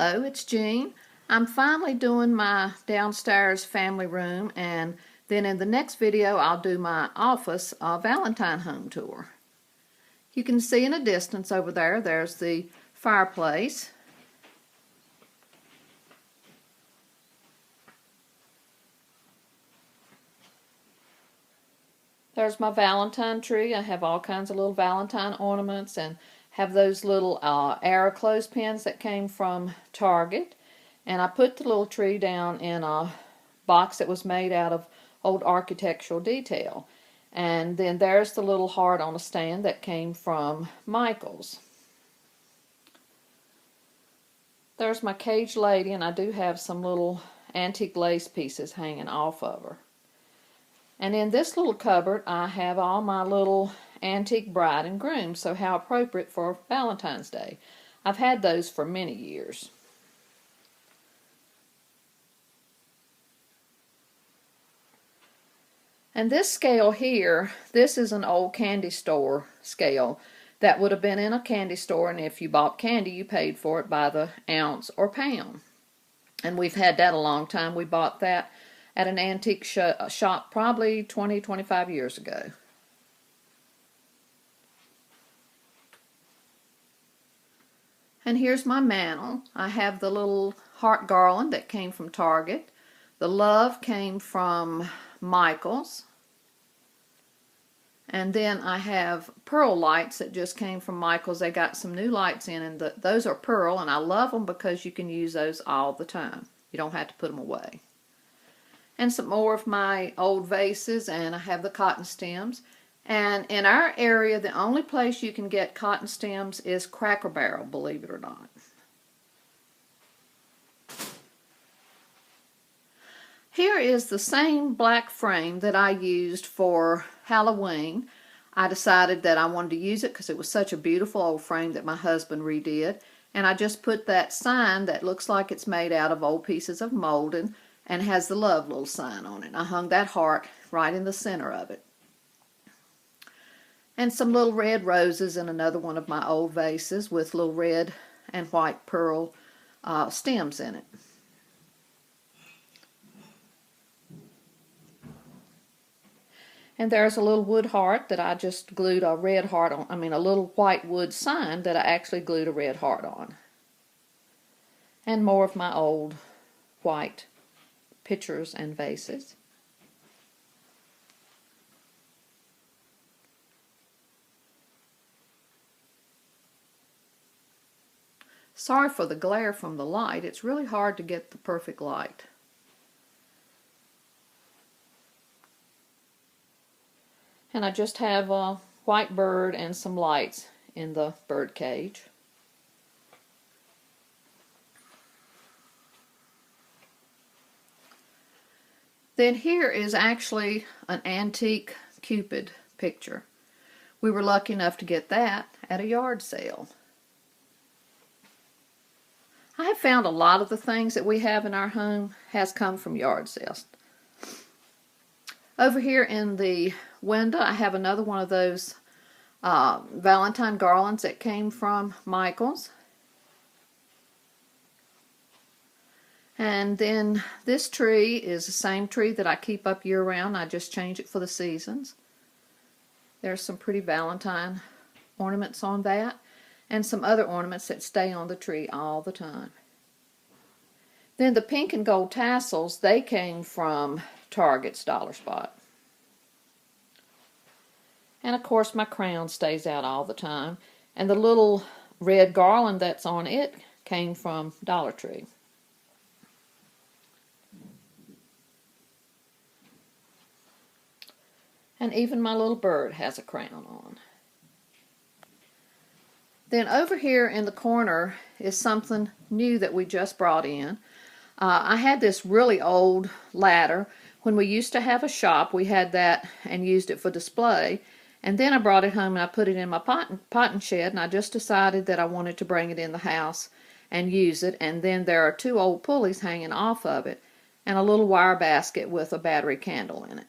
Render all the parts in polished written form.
Hello, it's Jean. I'm finally doing my downstairs family room, and then in the next video I'll do my office Valentine home tour. You can see in the distance over there, there's the fireplace. There's my Valentine tree. I have all kinds of little Valentine ornaments and have those little arrow clothespins that came from Target. And I put the little tree down in a box that was made out of old architectural detail. And then there's the little heart on a stand that came from Michael's. There's my cage lady, and I do have some little antique lace pieces hanging off of her. And in this little cupboard, I have all my little antique bride and groom, so how appropriate for Valentine's Day. I've had those for many years. And this scale here, this is an old candy store scale that would have been in a candy store, and if you bought candy, you paid for it by the ounce or pound. And we've had that a long time. We bought that at an antique shop probably 25 years ago. And here's my mantel. I have the little heart garland that came from Target. The love came from Michael's. And then I have pearl lights that just came from Michael's. They got some new lights in, and those are pearl, and I love them because you can use those all the time. You don't have to put them away. And some more of my old vases, and I have the cotton stems. And in our area, the only place you can get cotton stems is Cracker Barrel, believe it or not. Here is the same black frame that I used for Halloween. I decided that I wanted to use it because it was such a beautiful old frame that my husband redid. And I just put that sign that looks like it's made out of old pieces of molding and has the love little sign on it. I hung that heart right in the center of it. And some little red roses in another one of my old vases with little red and white pearl stems in it. And there's a little wood heart that I just glued a red heart on. A little white wood sign that I actually glued a red heart on. And more of my old white pitchers and vases. Sorry for the glare from the light. It's really hard to get the perfect light. And I just have a white bird and some lights in the bird cage. Then here is actually an antique Cupid picture. We were lucky enough to get that at a yard sale. I have found a lot of the things that we have in our home has come from yard sales. Over here in the window, I have another one of those Valentine garlands that came from Michael's. And then this tree is the same tree that I keep up year-round. I just change it for the seasons. There's some pretty Valentine ornaments on that, and some other ornaments that stay on the tree all the time. Then the pink and gold tassels, they came from Target's Dollar Spot. And of course my crown stays out all the time. And the little red garland that's on it came from Dollar Tree. And even my little bird has a crown on. Then over here in the corner is something new that we just brought in. I had this really old ladder. When we used to have a shop, we had that and used it for display. And then I brought it home and I put it in my potting shed, and I just decided that I wanted to bring it in the house and use it. And then there are two old pulleys hanging off of it and a little wire basket with a battery candle in it.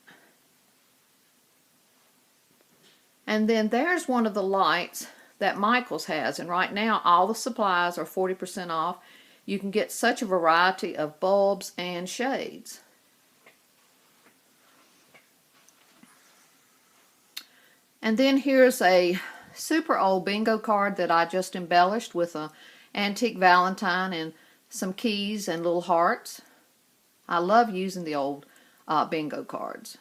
And then there's one of the lights that Michael's has, and right now all the supplies are 40% off. you can get such a variety of bulbs and shades. And then here's a super old bingo card that I just embellished with an antique Valentine and some keys and little hearts. I love using the old bingo cards.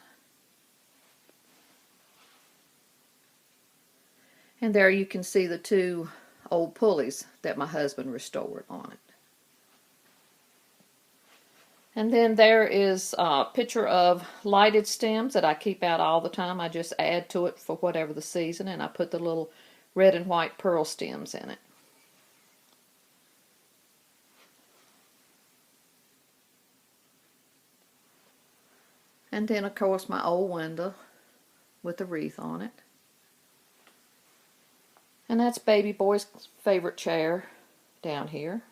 And there you can see the two old pulleys that my husband restored on it. And then there is a picture of lighted stems that I keep out all the time. I just add to it for whatever the season, and I put the little red and white pearl stems in it. And then, of course, my old window with the wreath on it. And that's baby boy's favorite chair down here.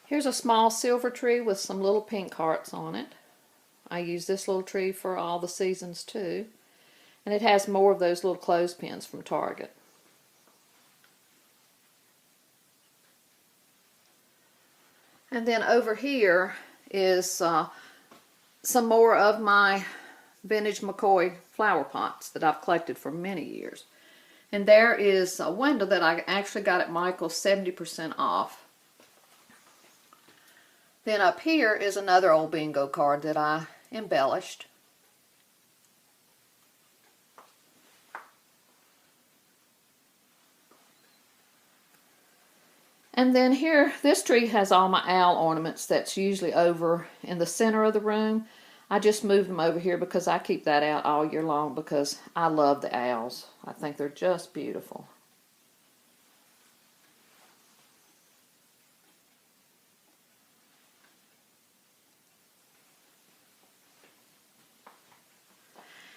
Here's a small silver tree with some little pink hearts on it. I use this little tree for all the seasons too. And it has more of those little clothespins from Target. And then over here is some more of my vintage McCoy flower pots that I've collected for many years. And there is a window that I actually got at Michael's 70% off. Then up here is another old bingo card that I embellished. And then here, this tree has all my owl ornaments that's usually over in the center of the room. I just moved them over here because I keep that out all year long because I love the owls. I think they're just beautiful.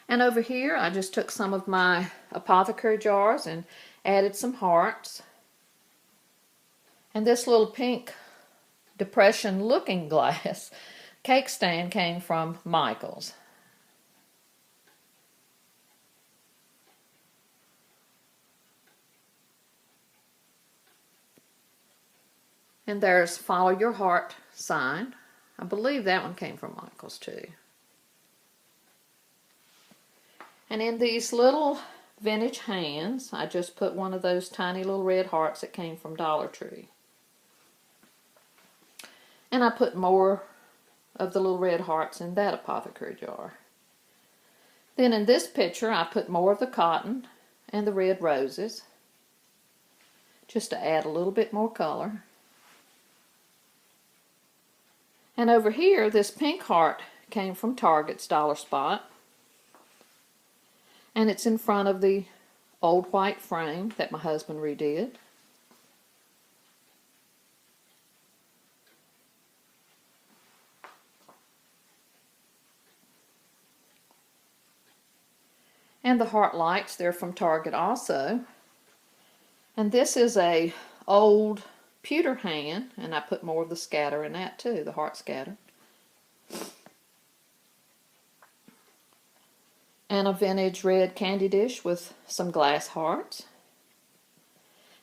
And over here, I just took some of my apothecary jars and added some hearts. And this little pink depression looking glass cake stand came from Michael's. And there's Follow Your Heart sign. I believe that one came from Michael's too. And in these little vintage hands, I just put one of those tiny little red hearts that came from Dollar Tree. And I put more of the little red hearts in that apothecary jar. Then in this picture, I put more of the cotton and the red roses, just to add a little bit more color. And over here, this pink heart came from Target's Dollar Spot. And it's in front of the old white frame that my husband redid. And the heart lights, they're from Target also. And this is a old pewter hand, and I put more of the scatter in that too, the heart scatter. And a vintage red candy dish with some glass hearts.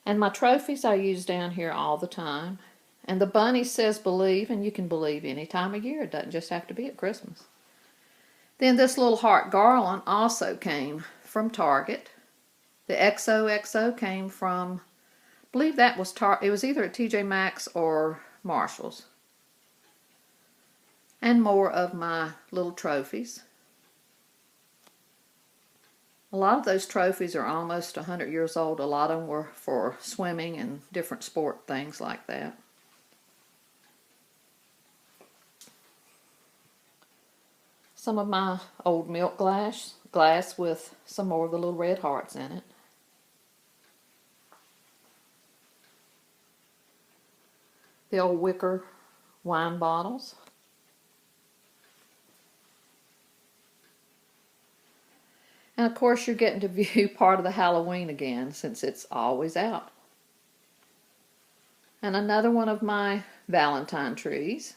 And my trophies I use down here all the time. And the bunny says believe, and you can believe any time of year. It doesn't just have to be at Christmas. Then this little heart garland also came from Target. The XOXO came from, I believe that was it was either at TJ Maxx or Marshall's. And more of my little trophies. A lot of those trophies are almost 100 years old. A lot of them were for swimming and different sport things like that. Some of my old milk glass with some more of the little red hearts in it. The old wicker wine bottles. And of course you're getting to view part of the Halloween again since it's always out. And another one of my Valentine trees.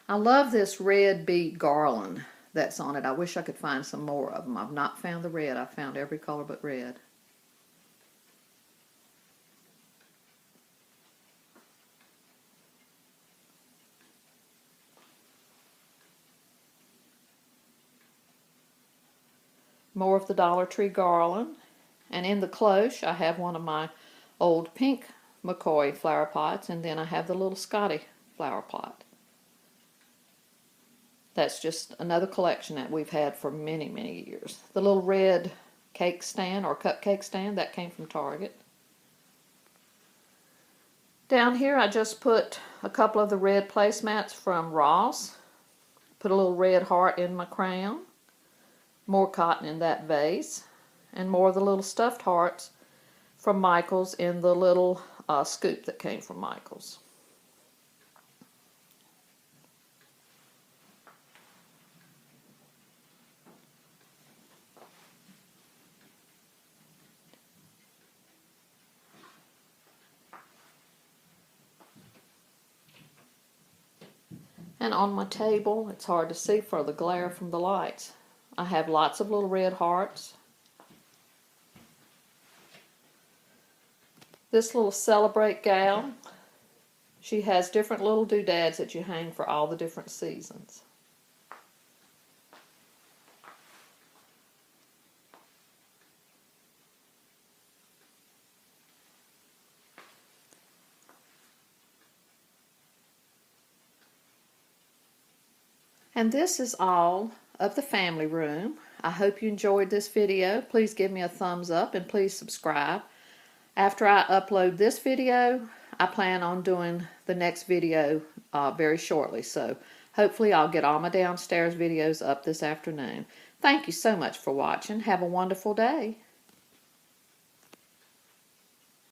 I love this red bead garland that's on it. I wish I could find some more of them. I've not found the red. I've found every color but red. More of the Dollar Tree garland. And in the cloche, I have one of my old pink McCoy flower pots, and then I have the little Scotty flower pot. That's just another collection that we've had for many, many years. The little red cake stand or cupcake stand, that came from Target. Down here I just put a couple of the red placemats from Ross. Put a little red heart in my crown. More cotton in that vase. And more of the little stuffed hearts from Michael's in the little scoop that came from Michael's. And on my table, it's hard to see for the glare from the lights, I have lots of little red hearts. This little Celebrate gal, she has different little doodads that you hang for all the different seasons. And this is all of the family room. I hope you enjoyed this video. Please give me a thumbs up and please subscribe. After I upload this video, I plan on doing the next video very shortly. So hopefully I'll get all my downstairs videos up this afternoon. Thank you so much for watching. Have a wonderful day.